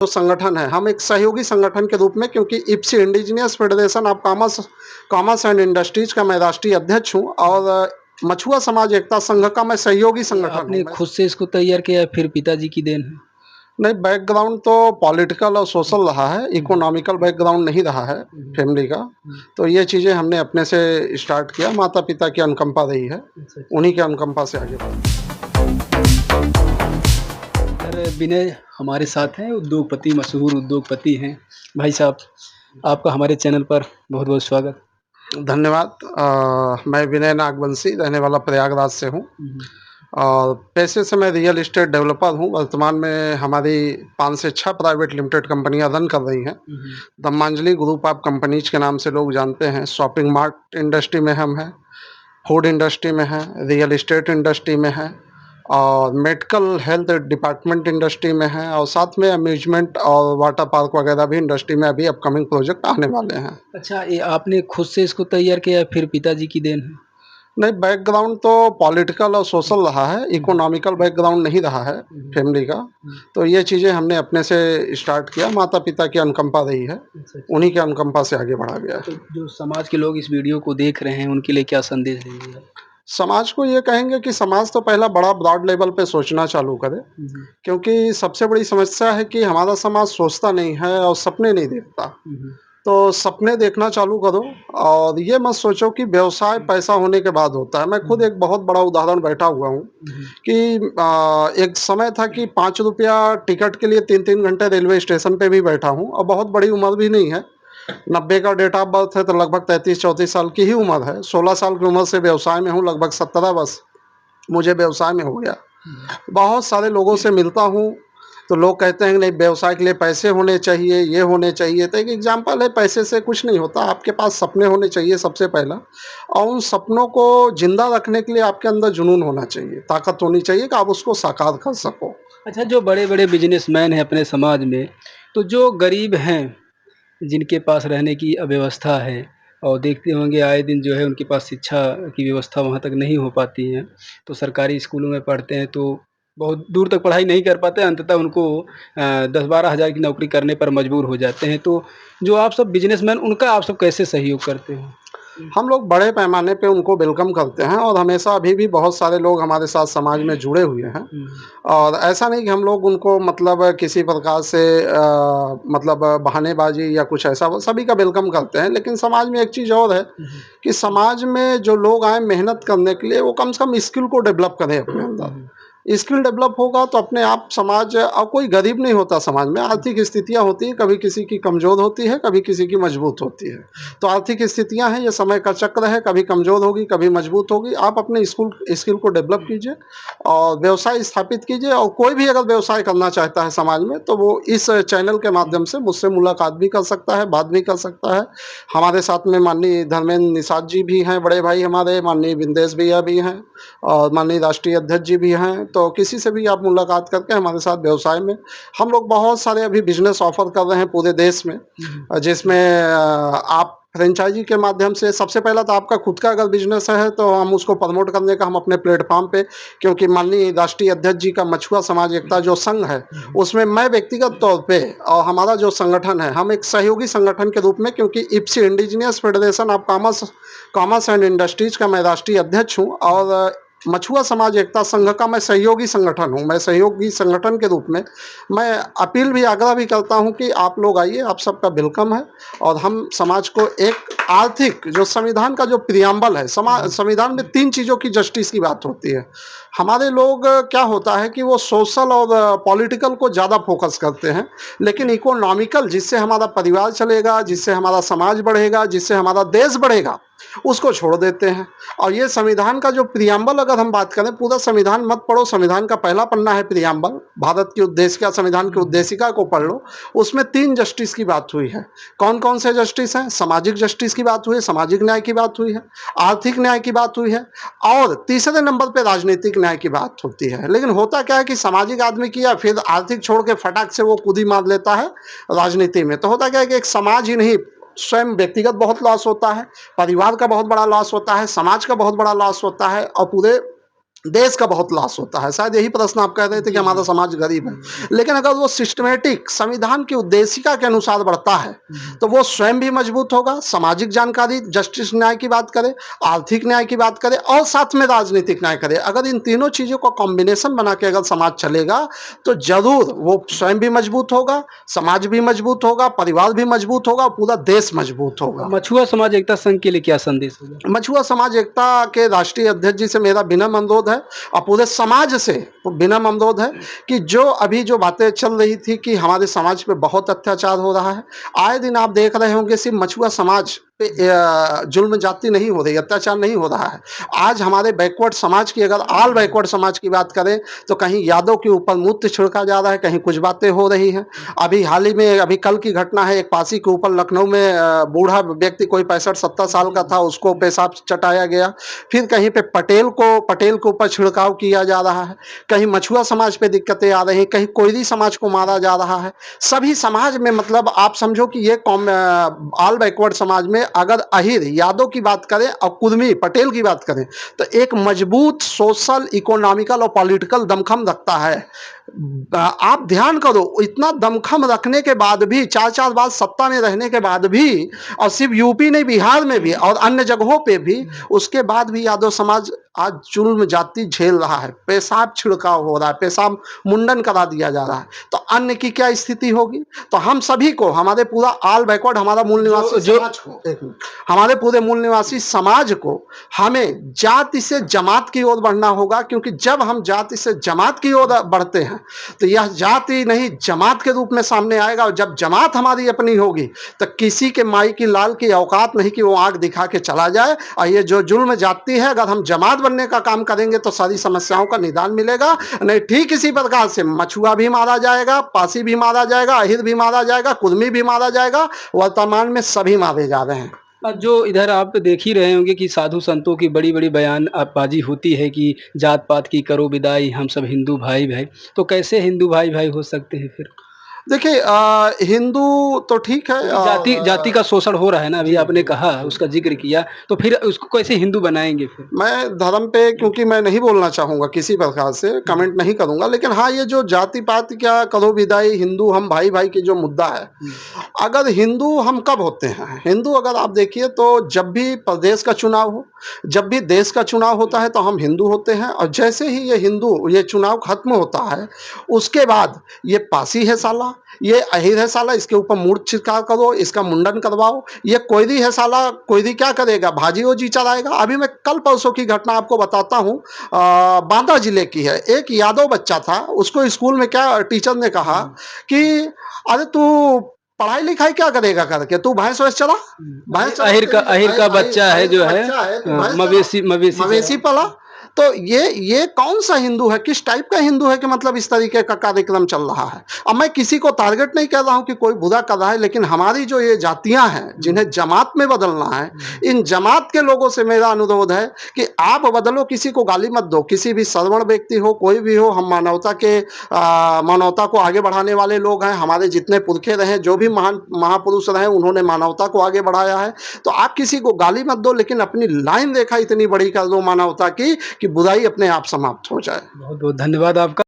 जो संगठन है, हम एक सहयोगी संगठन के रूप में, क्योंकि इप्सी indigenous federation of commerce commerce and industries का मैं राष्ट्रीय अध्यक्ष हूँ और मछुआ समाज एकता संघ का मैं सहयोगी ये संगठन हूँ। आपने खुद से इसको तैयार किया या फिर पिताजी की देन है? नहीं, बैकग्राउंड तो पॉलिटिकल और सोशल रहा है, हुँ, इकोनॉमिकल बैकग्राउंड नहीं रहा है हुँ, फैमिली का। हुँ। तो ये चीज़ें हमने अपने से स्टार्ट किया, माता-पिता की अनुकंपा रही है, अच्छा, अच्छा। उन्हीं की अनुकंपा से आगे बढ़ा। सर विनय हमारे साथ हैं, उद्योगपति, मशहूर उद्योगपति हैं। भाई साहब, आपका हमारे चैनल पर बहुत-बहुत स्वागत। धन्यवाद। मैं विनय नागवंशी, रहने वाला प्रयागराज से हूँ हुँ, हुँ। और पेशे से मैं रियल एस्टेट डेवलपर हूँ। वर्तमान में हमारी 5 से 6 प्राइवेट लिमिटेड कंपनियाँ रन कर रही हैं। हुँ, हुँ। ब्रह्मांजलि ग्रुप ऑफ कंपनीज़ के नाम से लोग जानते हैं। शॉपिंग मार्ट इंडस्ट्री में हम हैं, फूड इंडस्ट्री में हैं, रियल एस्टेट इंडस्ट्री में हैं और मेडिकल हेल्थ डिपार्टमेंट इंडस्ट्री में हैं और साथ में अम्यूज़मेंट और वाटर पार्क वगैरह भी इंडस्ट्री में अभी अपकमिंग प्रोजेक्ट आने वाले हैं। अच्छा, ये आपने खुद से इसको तैयार किया या फिर पिताजी की देन है? नहीं, बैकग्राउंड तो पॉलिटिकल और हुँ, सोशल रहा है, हुँ, हुँ, इकोनॉमिकल बैकग्राउंड नहीं रहा है हुँ, हुँ, फैमिली का। हुँ। तो ये चीज़ें हमने अपने से स्टार्ट किया, माता-पिता की अनुकंपा रही है, अच्छा, अच्छा। उन्हीं की अनुकंपा से आगे बढ़ा गया तो है। जो समाज के लोग इस वीडियो को देख रहे हैं, उनके लिए क्या संदेश देंगे आप? समाज को ये कहेंगे कि समाज तो पहला बड़ा ब्रॉड लेवल पे सोचना चालू करे, हुँ, हुँ, क्योंकि सबसे बड़ी समस्या है कि हमारा समाज सोचता नहीं है और सपने नहीं देखता। हुँ, हुँ, तो सपने देखना चालू करो और ये मत सोचो कि व्यवसाय पैसा होने के बाद होता है। मैं हुँ, खुद हुँ, एक बहुत बड़ा उदाहरण बैठा हुआ हूँ हुँ, हुँ। कि एक समय था कि ₹5 टिकट के लिए 3-3 घंटे रेलवे स्टेशन पे भी बैठा हूँ और बहुत बड़ी उम्र भी नहीं है। 90 का डेट ऑफ बर्थ है तो लगभग 33-34 साल की ही उम्र है। 16 साल की उम्र से व्यवसाय में हूँ, लगभग 17 वर्ष मुझे व्यवसाय में हो गया। हुँ, हुँ। बहुत सारे लोगों से मिलता हूँ, तो लोग कहते हैं कि नहीं व्यवसाय के लिए पैसे होने चाहिए, ये होने चाहिए। तो एक एग्ज़ाम्पल है, पैसे से कुछ नहीं होता, आपके पास सपने होने चाहिए सबसे पहला और उन सपनों को ज़िंदा रखने के लिए आपके अंदर जुनून होना चाहिए, ताकत होनी चाहिए कि आप उसको साकार कर सको। अच्छा, जो बड़े-बड़े बिज़नेसमैन हैं अपने समाज में, तो जो गरीब हैं, जिनके पास रहने की व्यवस्था है और देखते होंगे आए दिन जो है उनके पास शिक्षा की व्यवस्था वहाँ तक नहीं हो पाती है, तो सरकारी स्कूलों में पढ़ते हैं तो बहुत दूर तक पढ़ाई नहीं कर पाते हैं, अंततः उनको 10-12 हज़ार की नौकरी करने पर मजबूर हो जाते हैं। तो जो आप सब बिज़नेसमैन उनका आप सब कैसे सहयोग करते हो? हुँ, हम लोग बड़े पैमाने पे उनको वेलकम करते हैं और हमेशा अभी भी बहुत सारे लोग हमारे साथ समाज में जुड़े हुए हैं हुँ, और ऐसा नहीं कि हम लोग उनको मतलब किसी प्रकार से मतलब बहानेबाजी या कुछ ऐसा, वो सभी का वेलकम करते हैं। लेकिन समाज में एक चीज़ और है हुँ, हुँ, कि समाज में जो लोग आए मेहनत करने के लिए, वो कम से कम स्किल को डेवलप करें अपने हुँ, अंदर। हुँ, स्किल डेवलप होगा तो अपने आप समाज, और कोई गरीब नहीं होता समाज में, आर्थिक स्थितियाँ होती हैं, कभी किसी की कमज़ोर होती है, कभी किसी की मजबूत होती है। तो आर्थिक स्थितियाँ हैं, ये समय का चक्र है, कभी कमज़ोर होगी, कभी मजबूत होगी। आप अपने स्किल को डेवलप कीजिए और व्यवसाय स्थापित कीजिए और कोई भी अगर व्यवसाय करना चाहता है समाज में, तो वो इस चैनल के माध्यम से मुझसे मुलाकात भी कर सकता है, बात भी कर सकता है। हमारे साथ में माननीय धर्मेंद्र निषाद जी भी हैं, बड़े भाई हमारे, माननीय विंदेश भैया भी हैं और माननीय राष्ट्रीय अध्यक्ष जी भी हैं। तो किसी से भी आप मुलाकात करके हमारे साथ व्यवसाय में, हम लोग बहुत सारे अभी बिज़नेस ऑफ़र कर रहे हैं पूरे देश में, हुँ, हुँ, जिसमें आप फ्रेंचाइज़ी के माध्यम से, सबसे पहला तो आपका खुद का अगर बिज़नेस है तो हम उसको प्रमोट करने का हम अपने प्लेटफ़ॉर्म पे, क्योंकि माननीय राष्ट्रीय अध्यक्ष जी का मछुआ समाज एकता जो संघ है, हुँ, हुँ। उसमें मैं व्यक्तिगत तौर पे और हमारा जो संगठन है, हम एक सहयोगी संगठन के रूप में, क्योंकि इप्सी indigenous federation of commerce commerce and industries का मैं राष्ट्रीय अध्यक्ष हूँ और मछुआ समाज एकता संघ का मैं सहयोगी संगठन हूँ। मैं सहयोगी संगठन के रूप में मैं अपील भी, आग्रह भी करता हूँ कि आप लोग आइए, आप सबका वेलकम है और हम समाज को एक आर्थिक, जो संविधान का जो प्रियम्बल है, संविधान में 3 चीज़ों की जस्टिस की बात होती है। हमारे लोग क्या होता है कि वो सोशल और पॉलिटिकल को ज़्यादा फ़ोकस करते हैं, लेकिन इकोनॉमिकल, जिससे हमारा परिवार चलेगा, जिससे हमारा समाज बढ़ेगा, जिससे हमारा देश बढ़ेगा, उसको छोड़ देते हैं। और ये संविधान का जो प्रियम्बल अगर हम बात करें, पूरा संविधान मत पढ़ो, संविधान का पहला पन्ना है प्रियम्बल, भारत की उद्देशिका, संविधान की उद्देशिका को पढ़ लो, उसमें 3 जस्टिस की बात हुई है। कौन-कौन से जस्टिस हैं? सामाजिक जस्टिस की बात हुई है, सामाजिक न्याय की बात हुई है, आर्थिक न्याय की बात हुई है और तीसरे नंबर पे राजनीतिक न्याय की बात होती है। लेकिन होता क्या है कि सामाजिक आदमी किया, फिर आर्थिक छोड़ के फटाक से वो कूद ही मार लेता है राजनीति में। तो होता क्या है कि एक समाज ही नहीं, स्वयं व्यक्तिगत बहुत लॉस होता है, परिवार का बहुत बड़ा लॉस होता है, समाज का बहुत बड़ा लॉस होता है और पूरे देश का बहुत लॉस होता है। शायद यही प्रश्न आप कह रहे थे कि जी, हमारा जी। समाज गरीब है। जी। लेकिन अगर वो सिस्टमैटिक संविधान की उद्देशिका के अनुसार बढ़ता है, हुँ, तो वो स्वयं भी मजबूत होगा, सामाजिक जानकारी, जस्टिस न्याय की बात करें, आर्थिक न्याय की बात करें और साथ में राजनीतिक न्याय करें। अगर इन तीनों चीज़ों का कॉम्बिनेशन बना के अगर समाज चलेगा, तो ज़रूर वो स्वयं भी मजबूत होगा, समाज भी मजबूत होगा, परिवार भी मजबूत होगा और पूरा देश मजबूत होगा। मछुआ समाज एकता संघ के लिए क्या संदेश होगा? मछुआ समाज एकता के राष्ट्रीय अध्यक्ष जी से मेरा विनम्र अनुरोध है और पूरे समाज से विनम्र अनुरोध है कि जो अभी जो बातें चल रही थी कि हमारे समाज पे बहुत अत्याचार हो रहा है, आए दिन आप देख रहे होंगे सिर्फ मछुआ समाज पे जुल्म जाति नहीं हो रही, अत्याचार नहीं हो रहा है। आज हमारे बैकवर्ड समाज की, अगर ऑल बैकवर्ड समाज की बात करें, तो कहीं यादव के ऊपर मूत्र छिड़का जा रहा है, कहीं कुछ बातें हो रही हैं। अभी हाल ही में, अभी कल की घटना है, एक पासी के ऊपर लखनऊ में बूढ़ा व्यक्ति कोई 65-70 साल का था, उसको पेशाब चटाया गया। फिर कहीं पे पटेल के ऊपर छिड़काव किया जा रहा है। कहीं मछुआ समाज पे दिक्कतें आ रही हैं, कहीं कोयरी समाज को मारा जा रहा है। सभी समाज में, मतलब आप समझो कि ये ऑल बैकवर्ड समाज में अगर अहिर यादव की बात करें और कुर्मी पटेल की बात करें, तो एक मजबूत सोशल, इकोनॉमिकल और पॉलिटिकल दमखम रखता है। आप ध्यान करो, इतना दमखम रखने के बाद भी, 4-4 बार सत्ता में रहने के बाद भी, और सिर्फ यूपी नहीं, बिहार में भी और अन्य जगहों पे भी, उसके बाद भी यादव समाज आज जुल्म जाति झेल रहा है। पेशाब छिड़काव हो रहा है, पेशाब मुंडन करा दिया जा रहा है। तो अन्य की क्या स्थिति होगी? तो हम सभी को, हमारे पूरा ऑल बैकवर्ड, हमारा मूल जो निवासी जो समाज को, एक मिनट, हमारे पूरे मूल निवासी समाज को, हमें जाति से जमात की ओर बढ़ना होगा, क्योंकि जब हम जाति से जमात की ओर बढ़ते हैं, तो यह जाति नहीं जमात के रूप में सामने आएगा। और जब जमात हमारी अपनी होगी, तो किसी के माई की लाल की औकात नहीं कि वो आंख दिखा के चला जाए। और ये जो जुल्म जाति है, अगर हम जमात बनने का काम करेंगे तो सारी समस्याओं का निदान मिलेगा। नहीं, ठीक इसी प्रकार से मछुआ भी मारा जाएगा, पासी भी मारा जाएगा, अहिर भी मारा जाएगा, कुर्मी भी मारा जाएगा। वर्तमान में सभी मारे जा रहे हैं। जो इधर आप देख ही रहे होंगे कि साधु संतों की बड़ी-बड़ी बयानबाज़ी होती है कि जात-पात की करो विदाई, हम सब हिंदू भाई-भाई। तो कैसे हिंदू भाई-भाई हो सकते हैं फिर? देखिए, हिंदू तो ठीक है क्योंकि और जाति जाति का शोषण हो रहा है ना, अभी जी, आपने जी, कहा, जी। उसका ज़िक्र किया, तो फिर उसको कैसे हिंदू बनाएँगे फिर? मैं धर्म पे, क्योंकि मैं नहीं बोलना चाहूँगा, किसी प्रकार से हुँ, कमेंट नहीं करूँगा। लेकिन हाँ, ये जो जाति-पात क्या करो विदाई, हिंदू हम भाई-भाई की जो मुद्दा है, हुँ, अगर हिंदू हम कब होते हैं? हिंदू अगर आप देखिए, तो जब भी प्रदेश का चुनाव हो, जब भी देश का चुनाव होता है, तो हम हिंदू होते हैं। और जैसे ही ये चुनाव खत्म होता है, उसके बाद ये पासी है साला, ये अहिर है साला, इसके ऊपर मूर्त छिड़काव करो, इसका मुंडन करवाओ। ये कोयरी है साला, कोयरी क्या करेगा? भाजी-ओजी चराएगा। अभी मैं कल परसों की घटना आपको बताता हूँ। बांदा जिले की है। एक यादव बच्चा था, उसको स्कूल में क्या टीचर ने कहा हुँ, कि अरे तू पढ़ाई-लिखाई क्या करेगा करके? तू भैंस-वैंस चरा, हुँ। भैंस चरा, तेरी अहिर का बच्चा है अहिर जो का है बच्चा है, तू भैंस चरा, मवेशी मवेशी चराओ। पला। तो ये कौन-सा हिंदू है? किस टाइप का हिंदू है कि मतलब इस तरीके का कार्यक्रम चल रहा है? अब मैं किसी को टारगेट नहीं कर रहा हूँ कि कोई बुरा कर रहा है, लेकिन हमारी जो ये जातियाँ हैं, हुँ, जिन्हें जमात में बदलना है, हुँ। इन जमात के लोगों से मेरा अनुरोध है कि आप बदलो, किसी को गाली मत दो। किसी भी सवर्ण व्यक्ति हो, कोई भी हो, हम मानवता को आगे बढ़ाने वाले लोग हैं। हमारे जितने पुरखे रहे, जो भी महान महापुरुष रहे, उन्होंने मानवता को आगे बढ़ाया है। तो आप किसी को गाली मत दो, लेकिन अपनी लाइन रेखा इतनी बड़ी कर दो मानवता की कि बुराई अपने आप समाप्त हो जाए। बहुत-बहुत धन्यवाद आपका।